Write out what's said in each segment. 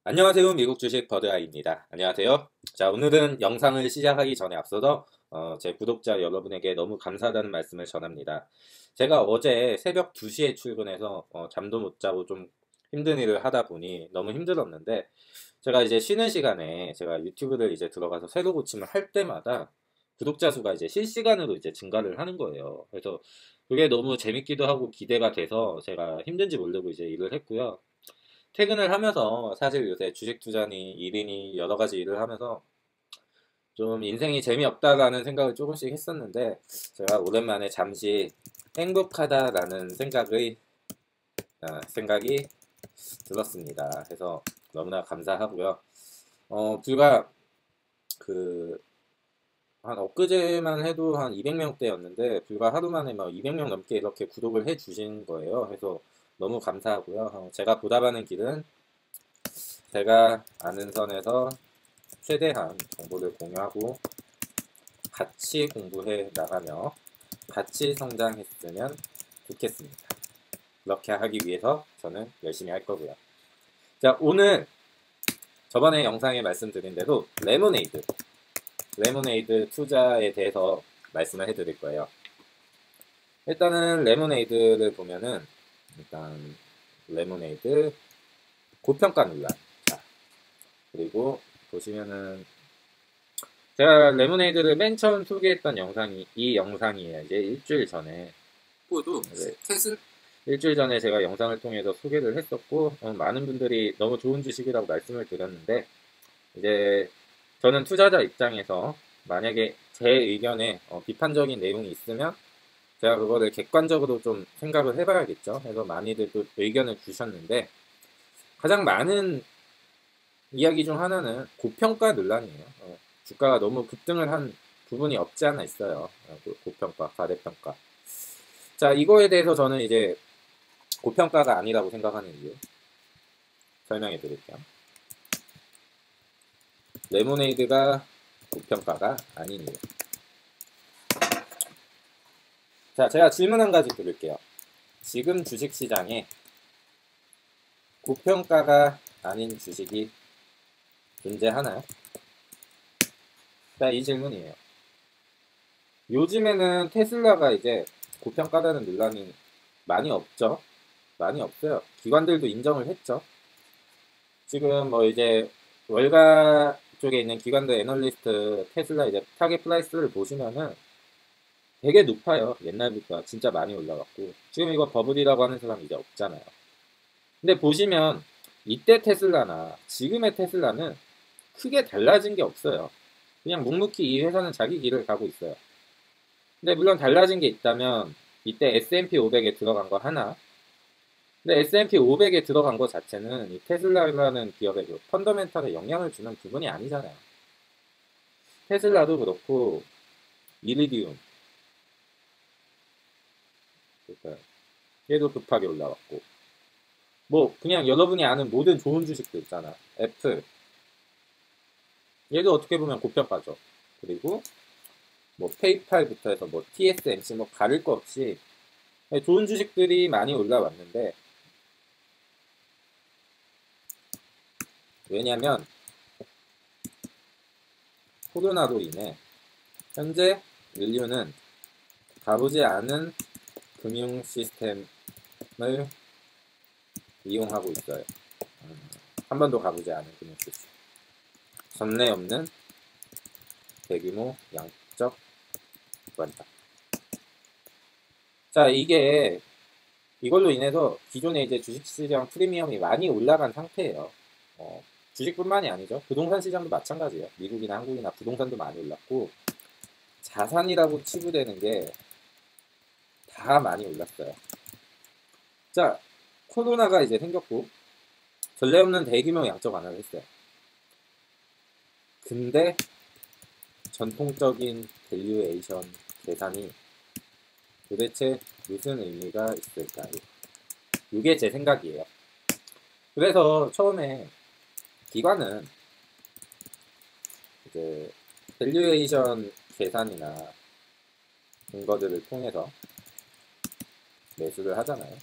안녕하세요. 미국 주식 버드아이입니다. 안녕하세요. 자, 오늘은 영상을 시작하기 전에 앞서서 제 구독자 여러분에게 너무 감사하다는 말씀을 전합니다. 제가 어제 새벽 2시에 출근해서 잠도 못 자고 좀 힘든 일을 하다 보니 너무 힘들었는데 제가 이제 쉬는 시간에 제가 유튜브를 이제 들어가서 새로 고침을 할 때마다 구독자 수가 이제 실시간으로 이제 증가를 하는 거예요. 그래서 그게 너무 재밌기도 하고 기대가 돼서 제가 힘든지 모르고 이제 일을 했고요. 퇴근을 하면서 사실 요새 주식 투자니 일이니 여러 가지 일을 하면서 좀 인생이 재미없다라는 생각을 조금씩 했었는데 제가 오랜만에 잠시 행복하다라는 생각이 들었습니다. 그래서 너무나 감사하고요. 불과 그 한 엊그제만 해도 한 200명대였는데 불과 하루 만에 막 200명 넘게 이렇게 구독을 해 주신 거예요. 그래서 너무 감사하고요. 제가 보답하는 길은 제가 아는 선에서 최대한 정보를 공유하고 같이 공부해 나가며 같이 성장했으면 좋겠습니다. 그렇게 하기 위해서 저는 열심히 할 거고요. 자, 오늘 저번에 영상에 말씀드린 대로 레모네이드 투자에 대해서 말씀을 해드릴 거예요. 일단은 레모네이드를 보면은 일단 레모네이드 고평가 논란. 자, 그리고 보시면은 제가 레모네이드를 맨 처음 소개했던 영상이 이 영상이에요. 이제 일주일 전에. 일주일 전에 제가 영상을 통해서 소개를 했었고, 많은 분들이 너무 좋은 주식이라고 말씀을 드렸는데, 이제 저는 투자자 입장에서 만약에 제 의견에 비판적인 내용이 있으면 제가 그거를 객관적으로 좀 생각을 해봐야겠죠. 그래서 많이들 또 의견을 주셨는데, 가장 많은 이야기 중 하나는 고평가 논란이에요. 주가가 너무 급등을 한 부분이 없지 않아 있어요. 고평가, 과대평가. 자, 이거에 대해서 저는 이제 고평가가 아니라고 생각하는 이유 설명해 드릴게요. 레모네이드가 고평가가 아닌 이유. 자, 제가 질문 한 가지 드릴게요. 지금 주식시장에 고평가가 아닌 주식이 존재하나요? 자, 이 질문이에요. 요즘에는 테슬라가 이제 고평가다는 논란이 많이 없죠? 많이 없어요. 기관들도 인정을 했죠. 지금 뭐 이제 월가 쪽에 있는 기관들 애널리스트 테슬라 이제 타겟 프라이스를 보시면은 되게 높아요. 옛날부터 진짜 많이 올라갔고 지금 이거 버블이라고 하는 사람 이제 없잖아요. 근데 보시면 이때 테슬라나 지금의 테슬라는 크게 달라진 게 없어요. 그냥 묵묵히 이 회사는 자기 길을 가고 있어요. 근데 물론 달라진 게 있다면 이때 S&P 500에 들어간 거 하나. 근데 S&P 500에 들어간 거 자체는 이 테슬라라는 기업에 그 펀더멘탈에 영향을 주는 부분이 아니잖아요. 테슬라도 그렇고 이리디움 그러니까 얘도 급하게 올라왔고 뭐 그냥 여러분이 아는 모든 좋은 주식들 있잖아. 애플 얘도 어떻게 보면 고평가죠. 그리고 뭐 페이팔부터 해서 뭐 TSMC 뭐 가릴 거 없이 좋은 주식들이 많이 올라왔는데 왜냐면 코로나로 인해 현재 인류는 가보지 않은 금융 시스템을 이용하고 있어요. 한 번도 가보지 않은 금융 시스템. 전례 없는 대규모 양적 완화. 자, 이걸로 인해서 기존에 이제 주식시장 프리미엄이 많이 올라간 상태예요. 주식뿐만이 아니죠. 부동산 시장도 마찬가지예요. 미국이나 한국이나 부동산도 많이 올랐고 자산이라고 치부되는 게 다 많이 올랐어요. 자, 코로나가 이제 생겼고 전례 없는 대규모 양적 완화를 했어요. 근데 전통적인 밸류에이션 계산이 도대체 무슨 의미가 있을까요? 이게 제 생각이에요. 그래서 처음에 기관은 이제 밸류에이션 계산이나 근거들을 통해서 매수를 하잖아요.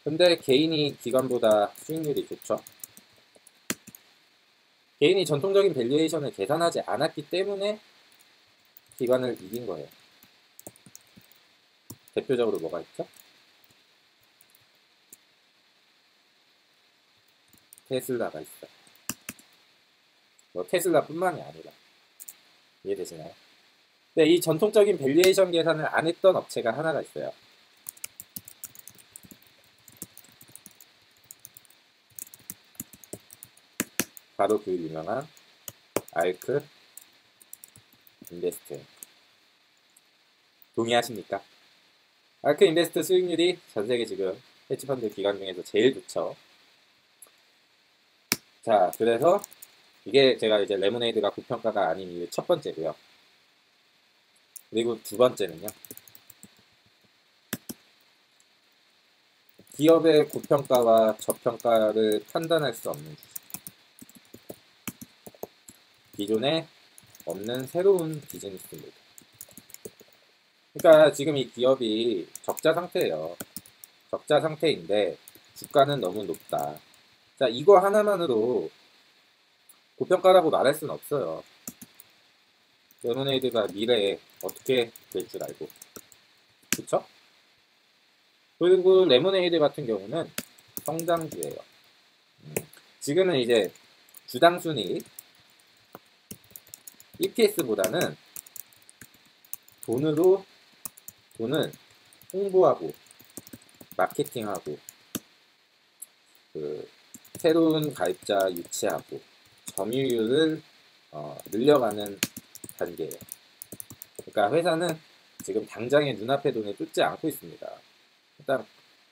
근데 개인이 기관보다 수익률이 좋죠. 개인이 전통적인 밸류에이션을 계산하지 않았기 때문에 기관을 이긴 거예요. 대표적으로 뭐가 있죠? 테슬라가 있어요. 뭐 테슬라뿐만이 아니라. 이해되시나요? 근데 이 전통적인 밸류에이션 계산을 안 했던 업체가 하나가 있어요. 바로 그 유명한 알크 인베스트. 동의하십니까? 알크 인베스트 수익률이 전세계 지금 헤지펀드 기관 중에서 제일 좋죠. 자, 그래서 이게 제가 이제 레모네이드가 고평가가 아닌 이유 첫 번째고요. 그리고 두 번째는요. 기업의 고평가와 저평가를 판단할 수 없는 주식. 기존에 없는 새로운 비즈니스입니다. 그러니까 지금 이 기업이 적자 상태예요. 적자 상태인데 주가는 너무 높다. 자, 이거 하나만으로 고평가라고 말할 수는 없어요. 레모네이드가 미래에 어떻게 될 줄 알고. 그쵸? 그리고 레모네이드 같은 경우는 성장주예요. 지금은 이제 주당 순이익 EPS보다는 돈을 홍보하고 마케팅하고 그 새로운 가입자 유치하고 점유율을 늘려가는 단계예요. 그러니까 회사는 지금 당장의 눈앞의 돈을 쫓지 않고 있습니다. 일단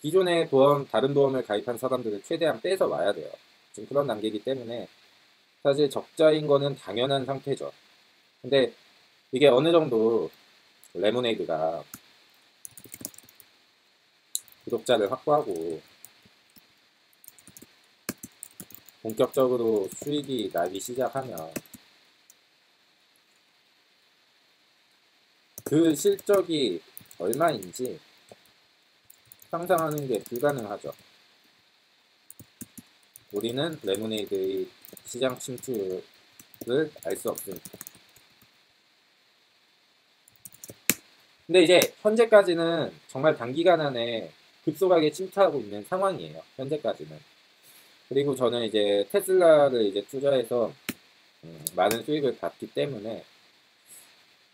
기존의 다른 보험을 가입한 사람들을 최대한 뺏어 와야 돼요. 지금 그런 단계이기 때문에 사실 적자인 거는 당연한 상태죠. 근데 이게 어느 정도 레모네이드가 구독자를 확보하고 본격적으로 수익이 나기 시작하면 그 실적이 얼마인지 상상하는 게 불가능하죠. 우리는 레모네이드의 시장 침투를 알 수 없습니다. 근데 이제 현재까지는 정말 단기간 안에 급속하게 침투하고 있는 상황이에요. 현재까지는. 그리고 저는 이제 테슬라를 이제 투자해서 많은 수익을 봤기 때문에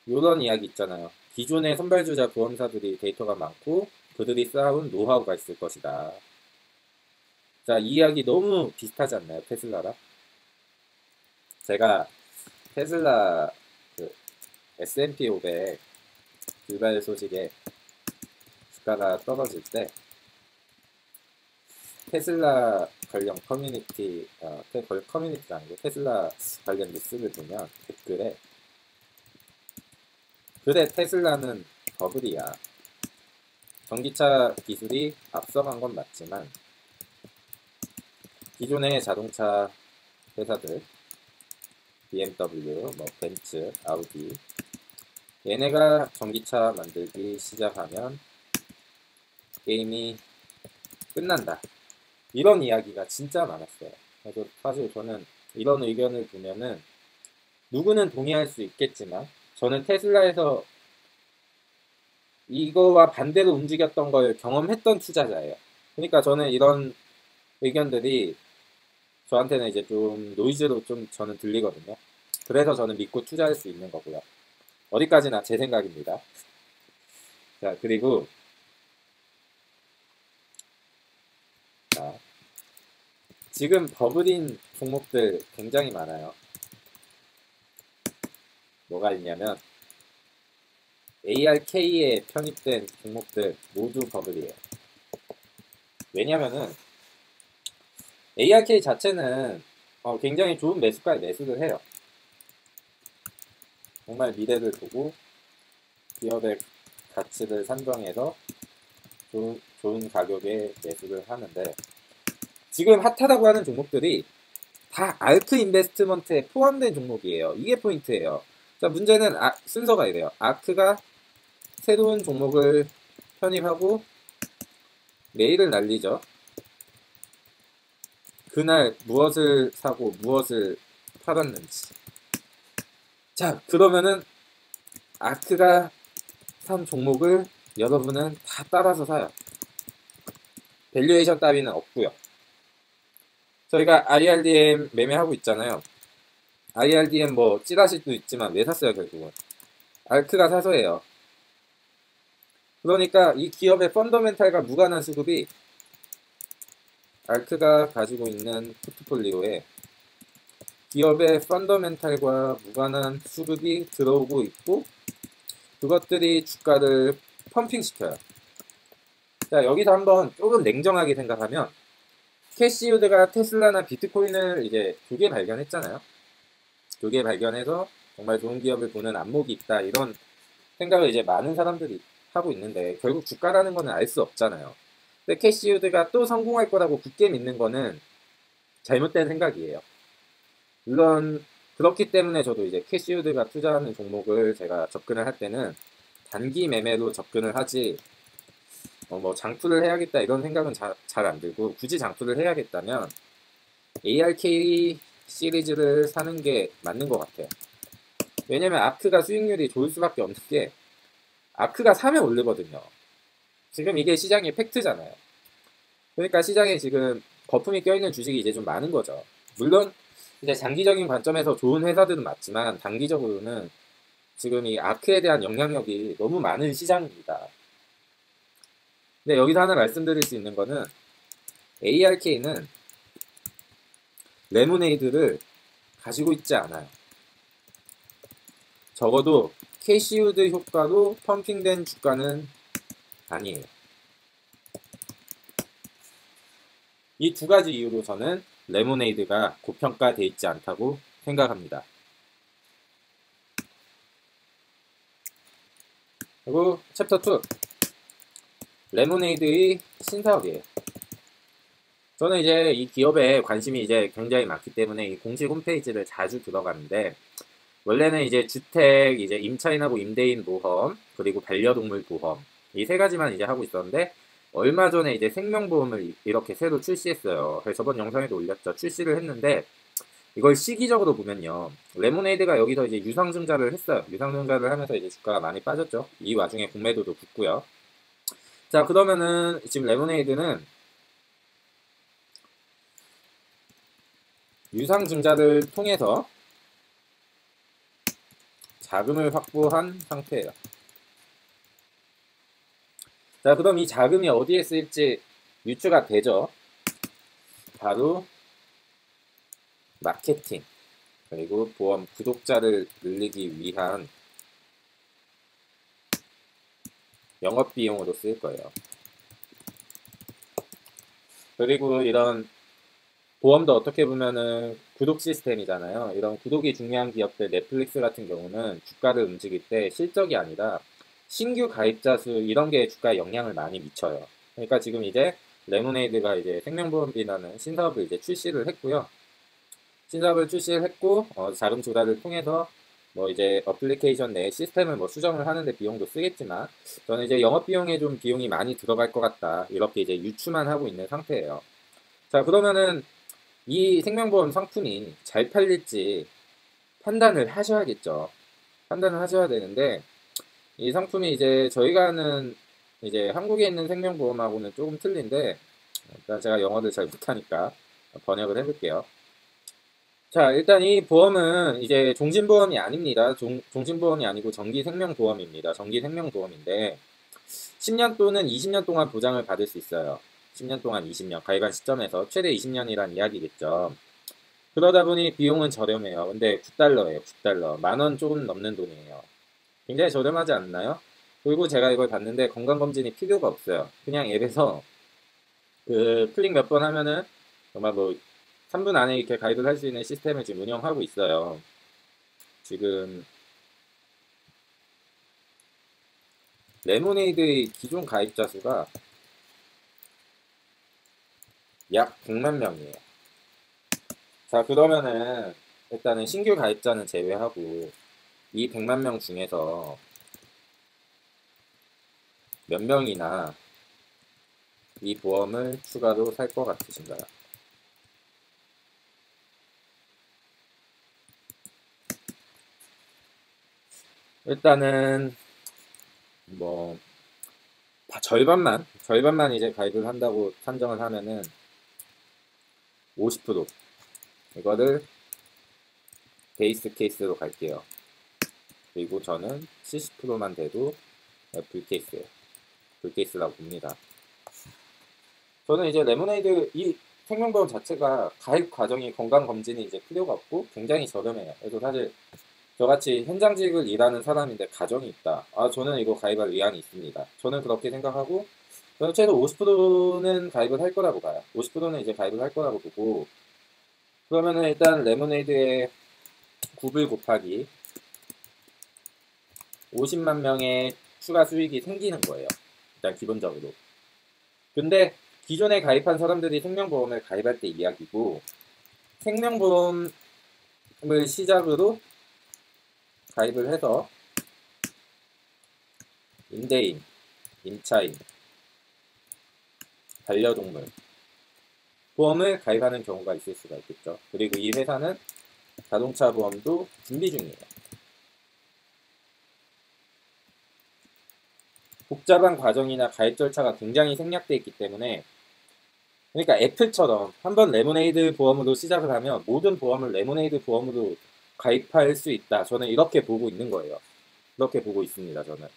이런 이야기 있잖아요. 기존의 선발주자 보험사들이 데이터가 많고 그들이 쌓아온 노하우가 있을 것이다. 자, 이 이야기 너무 비슷하지 않나요? 테슬라랑? 제가 테슬라 그 S&P 500 불발 소식에 주가가 떨어질 때 테슬라 관련 커뮤니티, 커뮤니티가 아니고 테슬라 관련 뉴스를 보면 댓글에 그래 테슬라는 버블이야. 전기차 기술이 앞서간 건 맞지만 기존의 자동차 회사들 BMW, 벤츠, 아우디 얘네가 전기차 만들기 시작하면 게임이 끝난다. 이런 이야기가 진짜 많았어요. 그래서 사실 저는 이런 의견을 보면은 누구는 동의할 수 있겠지만 저는 테슬라에서 이거와 반대로 움직였던 걸 경험했던 투자자예요. 그러니까 저는 이런 의견들이 저한테는 이제 좀 노이즈로 좀 저는 들리거든요. 그래서 저는 믿고 투자할 수 있는 거고요. 어디까지나 제 생각입니다. 자, 그리고 자, 지금 버블인 종목들 굉장히 많아요. 뭐가 있냐면 ARK에 편입된 종목들 모두 버블이에요. 왜냐면은 ARK 자체는 굉장히 좋은 매수가에 매수를 해요. 정말 미래를 보고 기업의 가치를 산정해서 좋은 가격에 매수를 하는데 지금 핫하다고 하는 종목들이 다 알크 인베스트먼트에 포함된 종목이에요. 이게 포인트예요. 자, 문제는 순서가 이래요. 아크가 새로운 종목을 편입하고 메일을 날리죠. 그날 무엇을 사고 무엇을 팔았는지. 자, 그러면은 아크가 산 종목을 여러분은 다 따라서 사요. 밸류에이션 따위는 없고요. 저희가 IRDM 매매하고 있잖아요. IRDM 뭐 찌라시도 있지만 왜 샀어요 결국은? 아크가 사서예요. 그러니까 이 기업의 펀더멘탈과 무관한 수급이 아크가 가지고 있는 포트폴리오에 기업의 펀더멘탈과 무관한 수급이 들어오고 있고 그것들이 주가를 펌핑시켜요. 자, 여기서 한번 조금 냉정하게 생각하면 캐시우드가 테슬라나 비트코인을 이제 두 개 발견했잖아요. 두 개 발견해서 정말 좋은 기업을 보는 안목이 있다 이런 생각을 이제 많은 사람들이 하고 있는데 결국 주가라는 거는 알 수 없잖아요. 근데 캐시우드가 또 성공할 거라고 굳게 믿는 거는 잘못된 생각이에요. 물론 그렇기 때문에 저도 이제 캐시우드가 투자하는 종목을 제가 접근을 할 때는 단기 매매로 접근을 하지 뭐 장투를 해야겠다 이런 생각은 잘 안 들고 굳이 장투를 해야겠다면 ARK 시리즈를 사는 게 맞는 것 같아요. 왜냐면 아크가 수익률이 좋을 수밖에 없는 게 아크가 사면 오르거든요. 지금 이게 시장의 팩트잖아요. 그러니까 시장에 지금 거품이 껴있는 주식이 이제 좀 많은 거죠. 물론 이제 장기적인 관점에서 좋은 회사들은 맞지만 단기적으로는 지금 이 아크에 대한 영향력이 너무 많은 시장입니다. 근데 여기서 하나 말씀드릴 수 있는 거는 ARK는 레모네이드를 가지고 있지 않아요. 적어도 캐시우드 효과로 펌핑된 주가는 아니에요. 이 두 가지 이유로 저는 레모네이드가 고평가되어 있지 않다고 생각합니다. 그리고 챕터 2 레모네이드의 신사업이에요. 저는 이제 이 기업에 관심이 이제 굉장히 많기 때문에 이 공식 홈페이지를 자주 들어가는데 원래는 이제 주택, 이제 임차인하고 임대인 보험, 그리고 반려동물 보험 이 세 가지만 이제 하고 있었는데 얼마 전에 이제 생명보험을 이렇게 새로 출시했어요. 그래서 저번 영상에도 올렸죠. 출시를 했는데 이걸 시기적으로 보면요. 레모네이드가 여기서 이제 유상증자를 했어요. 유상증자를 하면서 이제 주가가 많이 빠졌죠. 이 와중에 공매도도 붙고요. 자, 그러면은 지금 레모네이드는 유상증자를 통해서 자금을 확보한 상태예요. 자, 그럼 이 자금이 어디에 쓰일지 유추가 되죠. 바로 마케팅, 그리고 보험 구독자를 늘리기 위한 영업비용으로 쓰일 거예요. 그리고 이런 보험도 어떻게 보면은 구독 시스템이잖아요. 이런 구독이 중요한 기업들 넷플릭스 같은 경우는 주가를 움직일 때 실적이 아니라 신규 가입자 수 이런 게 주가에 영향을 많이 미쳐요. 그러니까 지금 이제 레모네이드가 이제 생명보험이라는 신사업을 이제 출시를 했고요. 신사업을 출시를 했고 자금 조달을 통해서 뭐 이제 어플리케이션 내 시스템을 뭐 수정을 하는데 비용도 쓰겠지만 저는 이제 영업 비용에 좀 비용이 많이 들어갈 것 같다 이렇게 이제 유추만 하고 있는 상태예요. 자, 그러면은 이 생명보험 상품이 잘 팔릴지 판단을 하셔야겠죠. 판단을 하셔야 되는데 이 상품이 이제 저희가 하는 이제 한국에 있는 생명보험하고는 조금 틀린데 일단 제가 영어를 잘 못하니까 번역을 해볼게요. 자, 일단 이 보험은 이제 종신보험이 아닙니다. 종신보험이 아니고 정기생명보험입니다. 정기생명보험인데 10년 또는 20년 동안 보장을 받을 수 있어요. 10년 동안 20년 가입한 시점에서 최대 20년이란 이야기겠죠. 그러다 보니 비용은 저렴해요. 근데 9달러예요. 9달러. 만 원 조금 넘는 돈이에요. 굉장히 저렴하지 않나요? 그리고 제가 이걸 봤는데 건강검진이 필요가 없어요. 그냥 앱에서 그 클릭 몇 번 하면은 정말 뭐 3분 안에 이렇게 가입을 할 수 있는 시스템을 지금 운영하고 있어요. 지금 레모네이드의 기존 가입자 수가 약 100만 명이에요. 자, 그러면은 일단은 신규 가입자는 제외하고 이 100만 명 중에서 몇 명이나 이 보험을 추가로 살 것 같으신가요? 일단은 뭐 절반만 이제 가입을 한다고 산정을 하면은 50% 이거를 베이스 케이스로 갈게요. 그리고 저는 70%만 돼도 불케이스예요. 불케이스라고 봅니다. 저는 이제 레모네이드 이 생명보험 자체가 가입 과정이 건강검진이 이제 필요가 없고 굉장히 저렴해요. 그래서 사실 저같이 현장직을 일하는 사람인데 가정이 있다. 아, 저는 이거 가입할 의향이 있습니다. 저는 그렇게 생각하고, 저는 최소 50%는 가입을 할 거라고 봐요. 50%는 이제 가입을 할 거라고 보고, 그러면은 일단 레모네이드의 9불 곱하기 50만 명의 추가 수익이 생기는 거예요. 일단 기본적으로. 근데 기존에 가입한 사람들이 생명보험을 가입할 때 이야기고, 생명보험을 시작으로 가입을 해서 임대인, 임차인, 반려동물 보험을 가입하는 경우가 있을 수가 있겠죠. 그리고 이 회사는 자동차 보험도 준비 중이에요. 복잡한 과정이나 가입 절차가 굉장히 생략되어 있기 때문에, 그러니까 애플처럼 한번 레모네이드 보험으로 시작을 하면 모든 보험을 레모네이드 보험으로 가입할 수 있다. 저는 이렇게 보고 있는 거예요. 이렇게 보고 있습니다. 저는.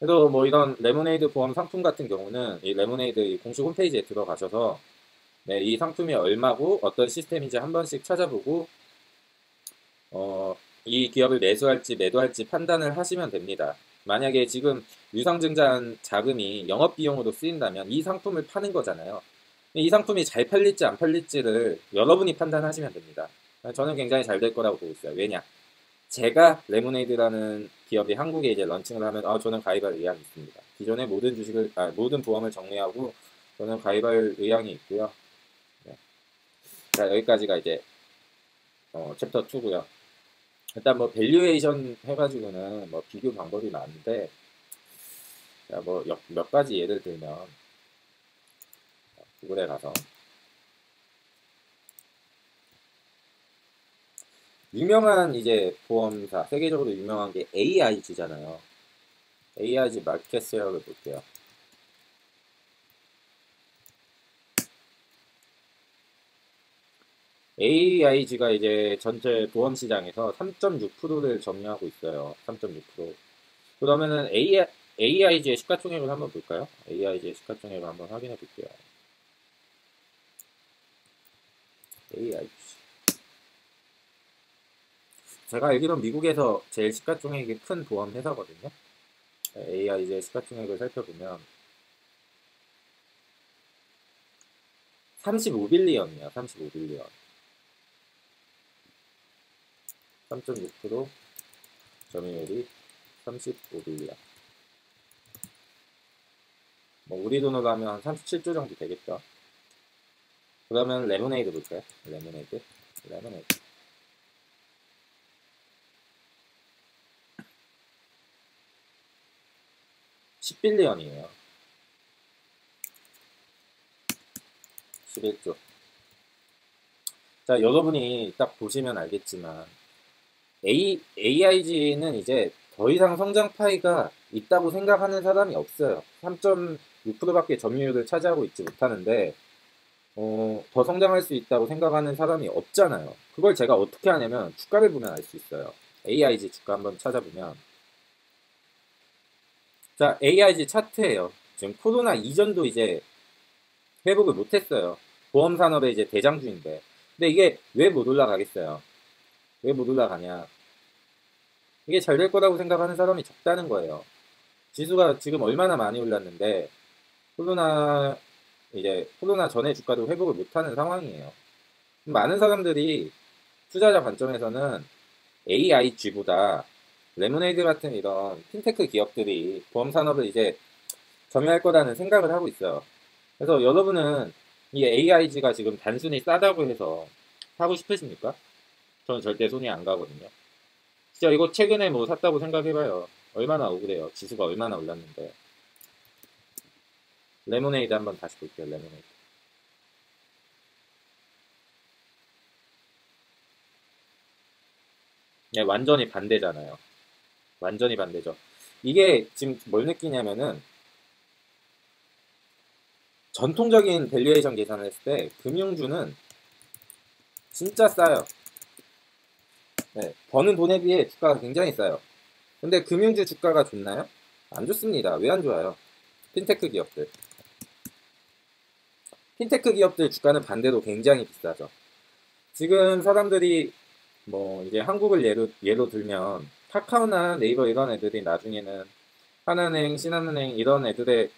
그래서 뭐 이런 레모네이드 보험 상품 같은 경우는 이 레모네이드 공식 홈페이지에 들어가셔서 네, 이 상품이 얼마고 어떤 시스템인지 한 번씩 찾아보고 이 기업을 매수할지 매도할지 판단을 하시면 됩니다. 만약에 지금 유상증자한 자금이 영업비용으로 쓰인다면 이 상품을 파는 거잖아요. 이 상품이 잘 팔릴지 안 팔릴지를 여러분이 판단하시면 됩니다. 저는 굉장히 잘 될 거라고 보고 있어요. 왜냐? 제가 레모네이드라는 기업이 한국에 이제 런칭을 하면 저는 가입할 의향이 있습니다. 기존의 모든 모든 보험을 정리하고 저는 가입할 의향이 있고요. 네. 자, 여기까지가 이제 챕터 2고요. 일단 뭐 밸류에이션 해가지고는 뭐 비교 방법이 많은데 뭐 몇 가지 예를 들면 구글에 가서 유명한 이제 보험사 세계적으로 유명한 게 AIG잖아요. AIG 마켓쉐어를 볼게요. AIG가 이제 전체 보험 시장에서 3.6%를 점유하고 있어요. 3.6%. 그러면은 AIG의 시가총액을 한번 볼까요? AIG의 시가총액을 한번 확인해 볼게요. AIG. 제가 알기로는 미국에서 제일 시가총액이 큰 보험 회사거든요. AIG의 시가총액을 살펴보면 35빌리언이에요. 35빌리언. 3.6% 점유율이 35빌리언. 뭐 우리 돈으로 하면 한 37조 정도 되겠죠. 그러면 레모네이드 볼까요? 레모네이드. 10빌리언이에요. 11조. 자, 여러분이 딱 보시면 알겠지만 AIG는 이제 더 이상 성장 파이가 있다고 생각하는 사람이 없어요. 3.6%밖에 점유율을 차지하고 있지 못하는데 더 성장할 수 있다고 생각하는 사람이 없잖아요. 그걸 제가 어떻게 하냐면 주가를 보면 알 수 있어요. AIG 주가 한번 찾아보면 자, AIG 차트예요. 지금 코로나 이전도 이제 회복을 못했어요. 보험 산업의 이제 대장주인데. 근데 이게 왜 못 올라가겠어요? 왜 못 올라가냐? 이게 잘 될 거라고 생각하는 사람이 적다는 거예요. 지수가 지금 얼마나 많이 올랐는데 코로나 코로나 전에 주가도 회복을 못하는 상황이에요. 많은 사람들이 투자자 관점에서는 AIG보다 레모네이드 같은 이런 핀테크 기업들이 보험 산업을 이제 점유할 거라는 생각을 하고 있어요. 그래서 여러분은 이 AIG가 지금 단순히 싸다고 해서 사고 싶으십니까? 저는 절대 손이 안 가거든요. 진짜 이거 최근에 뭐 샀다고 생각해봐요. 얼마나 억울해요. 지수가 얼마나 올랐는데. 레모네이드 한번 다시 볼게요. 레모네이드. 네, 완전히 반대잖아요. 완전히 반대죠. 이게 지금 뭘 느끼냐면은 전통적인 밸류에이션 계산을 했을 때 금융주는 진짜 싸요. 네, 버는 돈에 비해 주가가 굉장히 싸요. 근데 금융주 주가가 좋나요? 안 좋습니다. 왜 안 좋아요? 핀테크 기업들. 핀테크 기업들 주가는 반대로 굉장히 비싸죠. 지금 사람들이 뭐 이제 한국을 예로 들면 카카오나 네이버 이런 애들이 나중에는 하나은행, 신한은행 이런 애들의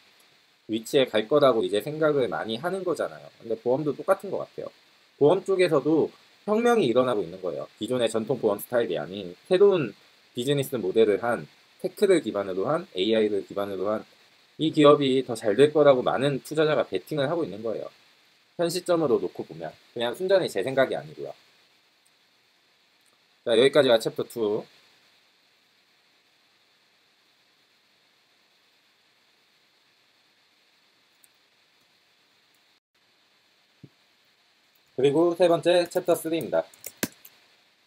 위치에 갈 거라고 이제 생각을 많이 하는 거잖아요. 근데 보험도 똑같은 것 같아요. 보험 쪽에서도 혁명이 일어나고 있는 거예요. 기존의 전통 보험 스타일이 아닌 새로운 비즈니스 모델을 한 테크를 기반으로 한 AI를 기반으로 한 이 기업이 더 잘 될 거라고 많은 투자자가 베팅을 하고 있는 거예요. 현 시점으로 놓고 보면 그냥 순전히 제 생각이 아니고요. 자, 여기까지가 챕터 2. 그리고 세 번째 챕터 3입니다.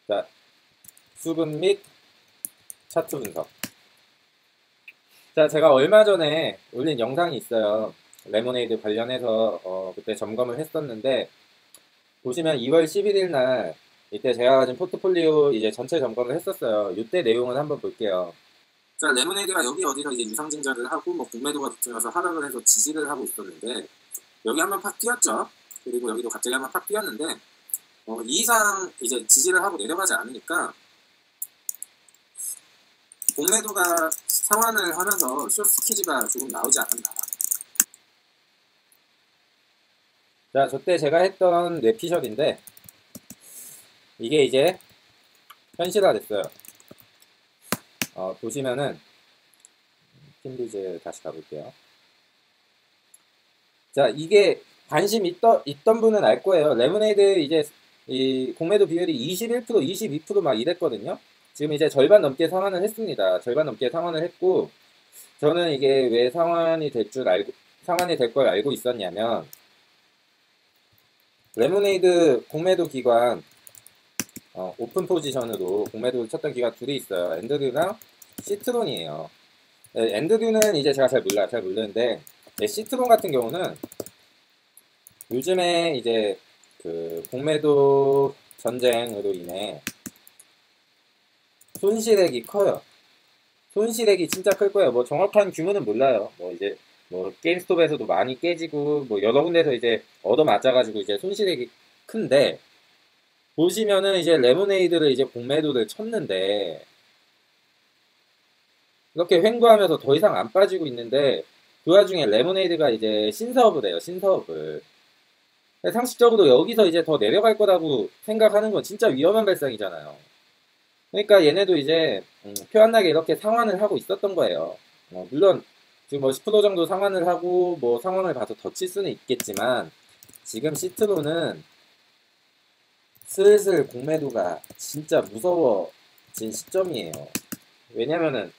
자, 수급 및 차트 분석. 자, 제가 얼마 전에 올린 영상이 있어요. 레모네이드 관련해서 그때 점검을 했었는데 보시면 2월 11일 날 이때 제가 가진 포트폴리오 이제 전체 점검을 했었어요. 이때 내용을 한번 볼게요. 자, 레모네이드가 여기 어디서 이제 유상증자를 하고 뭐 공매도가 붙으면서 하락을 해서 지지를 하고 있었는데 여기 한번 팍 뛰었죠. 그리고 여기도 갑자기 한번 팍 뛰었는데 이 이상 이제 지지를 하고 내려가지 않으니까 공매도가 상환을 하면서 숏스키즈가 조금 나오지 않았나. 자, 저때 제가 했던 뇌피셜인데 이게 이제 현실화됐어요. 보시면은 핀비즈 다시 가볼게요. 자, 이게 관심 있던 분은 알 거예요. 레모네이드 이제 이 공매도 비율이 21%, 22% 막 이랬거든요. 지금 이제 절반 넘게 상환을 했습니다. 절반 넘게 상환을 했고, 저는 이게 왜 상환이 될 걸 알고 있었냐면, 레모네이드 공매도 기관, 오픈 포지션으로 공매도 쳤던 기관 둘이 있어요. 앤드류랑 시트론이에요. 네, 앤드류는 이제 제가 잘 모르는데, 네, 시트론 같은 경우는 요즘에 이제 그 공매도 전쟁으로 인해 손실액이 커요. 손실액이 진짜 클 거예요. 뭐 정확한 규모는 몰라요. 뭐 이제 뭐 게임스톱에서도 많이 깨지고 뭐 여러 군데서 이제 얻어맞아가지고 이제 손실액이 큰데 보시면은 이제 레모네이드를 이제 공매도를 쳤는데 이렇게 횡보하면서 더 이상 안 빠지고 있는데 그 와중에 레모네이드가 이제 신사업을 해요. 신사업을. 상식적으로 여기서 이제 더 내려갈 거라고 생각하는 건 진짜 위험한 발상이잖아요. 그러니까 얘네도 이제 표 안 나게 이렇게 상환을 하고 있었던 거예요. 물론 지금 뭐 10% 정도 상환을 하고 뭐 상황을 봐서 더 칠 수는 있겠지만 지금 시트로는 슬슬 공매도가 진짜 무서워진 시점이에요. 왜냐면은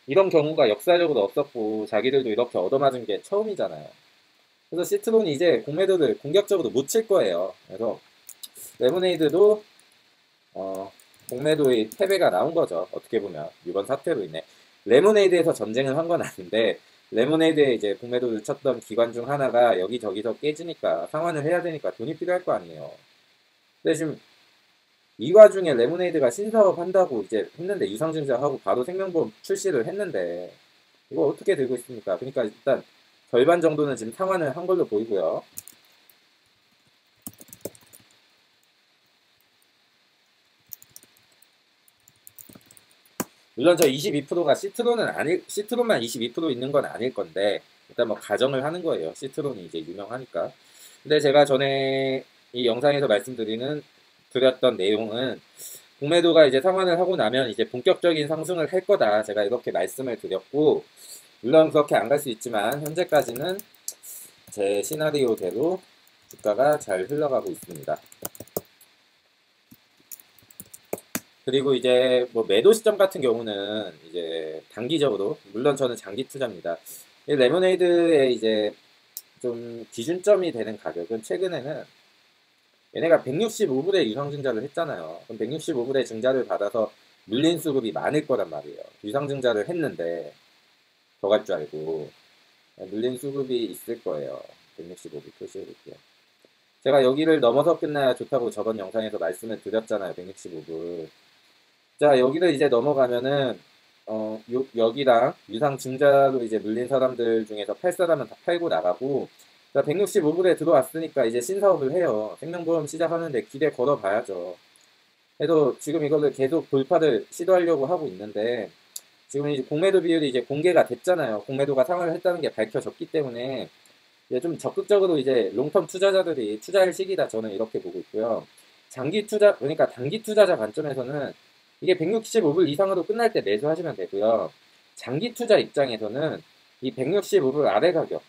이런 경우가 역사적으로 없었고 자기들도 이렇게 얻어맞은 게 처음이잖아요. 그래서 시트론이 이제 공매도를 공격적으로 못 칠 거예요. 그래서 레모네이드도 공매도의 패배가 나온 거죠. 어떻게 보면 이번 사태로 인해 레모네이드에서 전쟁을 한 건 아닌데 레모네이드에 이제 공매도를 쳤던 기관 중 하나가 여기저기서 깨지니까 상환을 해야 되니까 돈이 필요할 거 아니에요. 근데 지금 이 와중에 레모네이드가 신사업 한다고 이제 했는데 유상증자하고 바로 생명보험 출시를 했는데 이거 어떻게 들고 있습니까? 그러니까 일단 절반 정도는 지금 상환을 한 걸로 보이고요. 물론 저 22%가 시트론만 22% 있는 건 아닐 건데, 일단 뭐 가정을 하는 거예요. 시트론이 이제 유명하니까. 근데 제가 전에 이 영상에서 드렸던 내용은, 공매도가 이제 상환을 하고 나면 이제 본격적인 상승을 할 거다. 제가 이렇게 말씀을 드렸고, 물론 그렇게 안 갈 수 있지만, 현재까지는 제 시나리오대로 주가가 잘 흘러가고 있습니다. 그리고 이제 뭐 매도 시점 같은 경우는 이제 단기적으로 물론 저는 장기 투자입니다. 이 레모네이드의 이제 좀 기준점이 되는 가격은 최근에는 얘네가 165불에 유상증자를 했잖아요. 그럼 165불에 증자를 받아서 물린 수급이 많을 거란 말이에요. 유상증자를 했는데 더 갈 줄 알고 물린 수급이 있을 거예요. 165불 표시해 볼게요. 제가 여기를 넘어서 끝나야 좋다고 저번 영상에서 말씀을 드렸잖아요. 165불. 자, 여기를 이제 넘어가면은 여기랑 유상증자로 이제 물린 사람들 중에서 팔 사람은 다 팔고 나가고, 자, 165불에 들어왔으니까 이제 신사업을 해요. 생명보험 시작하는데 기대 걸어봐야죠. 그래도 지금 이거를 계속 돌파를 시도하려고 하고 있는데, 지금 이제 공매도 비율이 이제 공개가 됐잖아요. 공매도가 상환을 했다는 게 밝혀졌기 때문에 이제 좀 적극적으로 이제 롱텀 투자자들이 투자할 시기다, 저는 이렇게 보고 있고요. 장기 투자, 그러니까 단기 투자자 관점에서는 이게 165불 이상으로 끝날 때 매수하시면 되고요. 장기 투자 입장에서는 이 165불 아래 가격,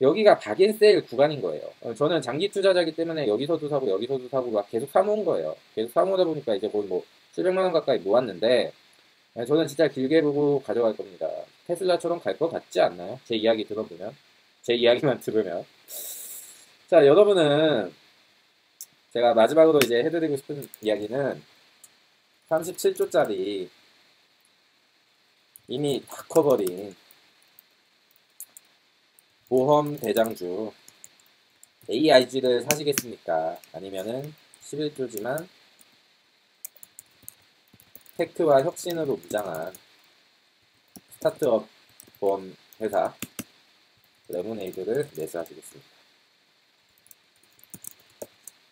여기가 박인세일 구간인 거예요. 저는 장기 투자자이기 때문에 여기서도 사고 여기서도 사고 막 계속 사모은 거예요. 계속 사모으다 보니까 이제 거의 뭐 700만 원 가까이 모았는데, 저는 진짜 길게 보고 가져갈 겁니다. 테슬라처럼 갈 것 같지 않나요? 제 이야기 들어보면. 제 이야기만 들으면. 자, 여러분은 제가 마지막으로 이제 해드리고 싶은 이야기는 37조짜리 이미 다 커버린 보험 대장주 AIG를 사시겠습니까? 아니면은 11조지만 테크와 혁신으로 무장한 스타트업 보험 회사 레모네이드를 매수하시겠습니까?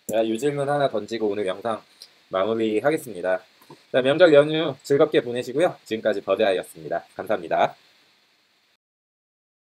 제가 이 질문 하나 던지고 오늘 영상 마무리하겠습니다. 자, 명절 연휴 즐겁게 보내시고요. 지금까지 버드아이였습니다. 감사합니다.